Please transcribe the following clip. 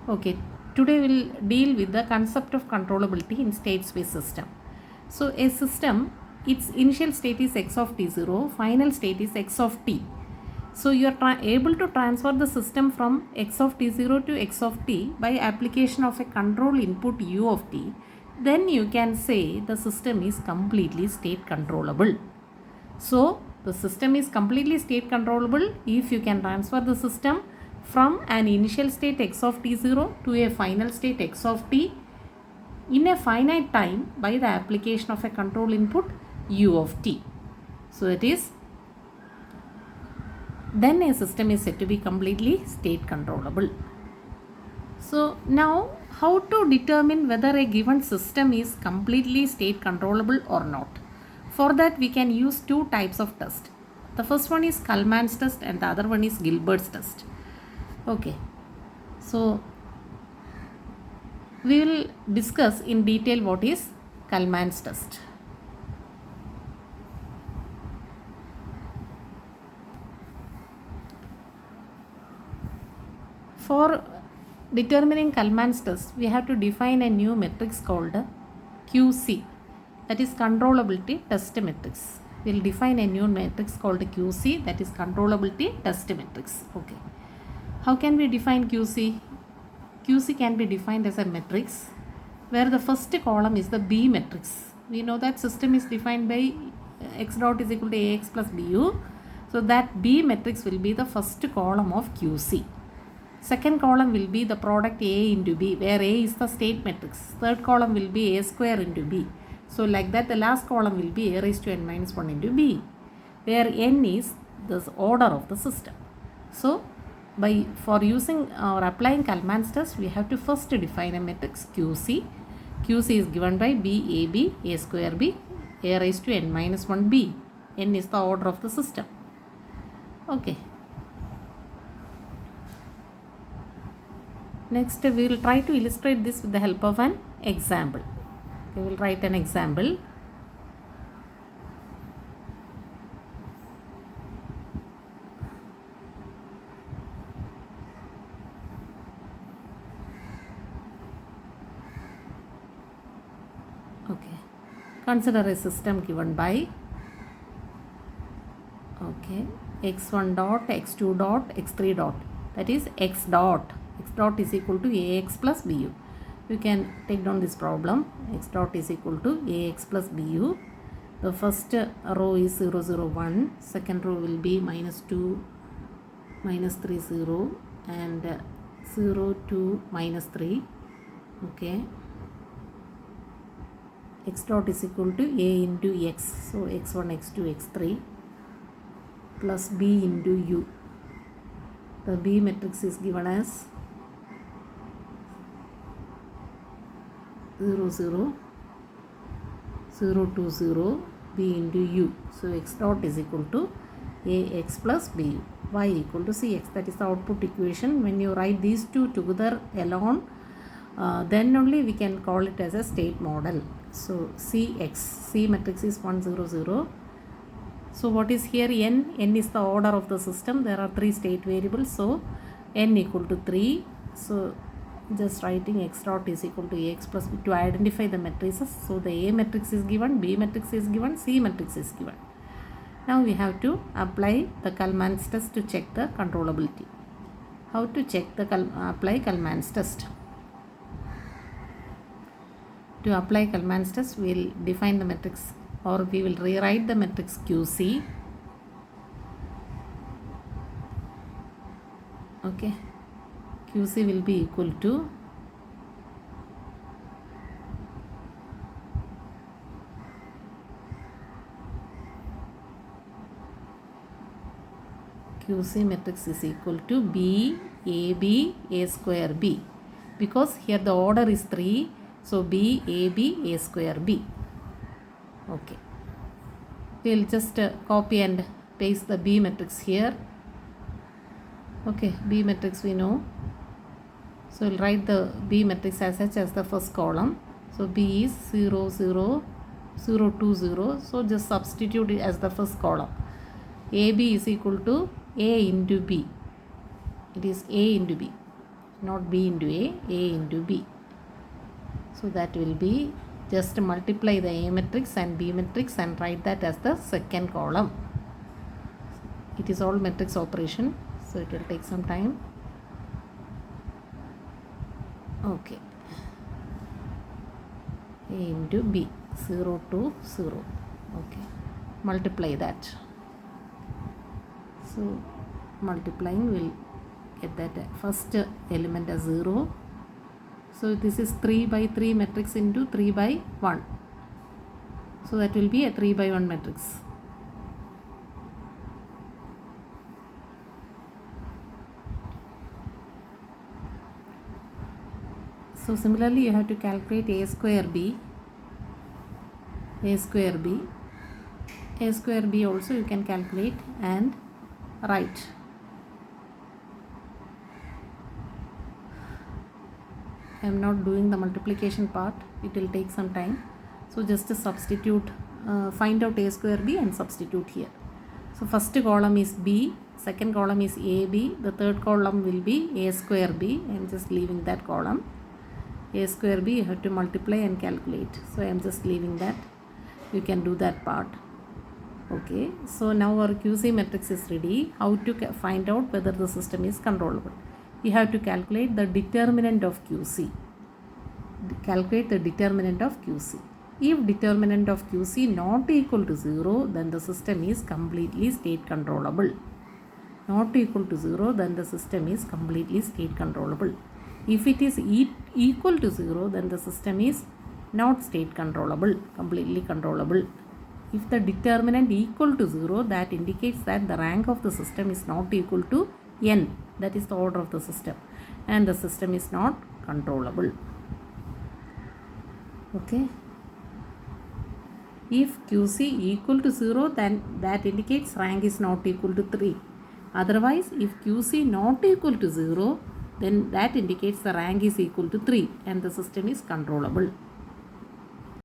Okay, today we'll deal with the concept of controllability in state space system. So a system, its initial state is x of t0, final state is x of t. So you are able to transfer the system from x of t0 to x of t by application of a control input u of t. Then you can say the system is completely state controllable. So the system is completely state controllable if you can transfer the system from an initial state x of t0 to a final state x of t in a finite time by the application of a control input u of t. So it is then a system is said to be completely state controllable. So now how to determine whether a given system is completely state controllable or not? For that we can use two types of test. The first one is Kalman's test and the other one is Gilbert's test. Okay, so we will discuss in detail what is Kalman's test. For determining Kalman's test, we have to define a new matrix called QC, that is controllability test matrix. We will define a new matrix called QC, that is controllability test matrix. Okay. How can we define QC? QC can be defined as a matrix where the first column is the B matrix. We know that system is defined by x dot is equal to AX plus BU. So that B matrix will be the first column of QC. Second column will be the product A into B, where A is the state matrix. Third column will be A square into B. So like that the last column will be A raised to n minus 1 into B, where n is the order of the system. So for using or applying Kalman's test, we have to first define a matrix QC. QC is given by B, A, B, A square B, A raised to n minus 1 B. N is the order of the system. Okay. Next, we will try to illustrate this with the help of an example. We will write an example. Okay. Consider a system given by x1 dot, x2 dot, x3 dot. That is x dot. X dot is equal to AX plus BU. You can take down this problem. X dot is equal to AX plus BU. The first row is 0, 0, 1. Second row will be minus 2, minus 3, 0 and 0, 2, minus 3. Okay. X dot is equal to A into X. So X1, X2, X3 plus B into U. The B matrix is given as 0, 0, 0, 2, 0, B into U. So X dot is equal to AX plus BU. Y equal to CX. That is the output equation. When you write these two together alone, then only we can call it as a state model. So CX, C matrix is 1, 0, 0. So what is here n? N is the order of the system. There are 3 state variables. So n equal to 3. So just writing x dot is equal to AX plus B to identify the matrices. So the A matrix is given, B matrix is given, C matrix is given. Now we have to apply the Kalman's test to check the controllability. How to check the apply Kalman's test? To apply Kalman's test, we will define the matrix, or we will rewrite the matrix QC. Okay. QC will be equal to QC matrix is equal to B, A, B, A square B, because here the order is 3. So B, A, B, A square B. Okay. We will just copy and paste the B matrix here. Okay, B matrix we know. So we'll write the B matrix as such as the first column. So B is 0, 0, 0, 2, 0. So just substitute it as the first column. AB is equal to A into B. It is A into B. not B into A into B. So that will be just multiply the A matrix and B matrix and write that as the second column. It is all matrix operation, so it will take some time. Okay. A into B, 0 to 0. Okay. Multiply that. So multiplying will get that first element as 0. So this is 3 by 3 matrix into 3 by 1. So that will be a 3 by 1 matrix. So similarly you have to calculate A square B. A square B. A square B also you can calculate and write. I am not doing the multiplication part, it will take some time. So just substitute, find out A square B and substitute here. So first column is B, second column is AB, the third column will be A square B. I am just leaving that column. A square B you have to multiply and calculate. So I am just leaving that. You can do that part. Okay, so now our QC matrix is ready. How to find out whether the system is controllable? You have to calculate the determinant of QC. Calculate the determinant of QC. If determinant of QC not equal to 0, then the system is completely state controllable. Not equal to 0, then the system is completely state controllable. If it is equal to 0, then the system is not state controllable, completely controllable. If the determinant equal to 0, that indicates that the rank of the system is not equal to n, that is the order of the system, and the system is not controllable. Okay. If QC equal to 0, then that indicates rank is not equal to 3. Otherwise, if QC not equal to 0, then that indicates the rank is equal to 3 and the system is controllable.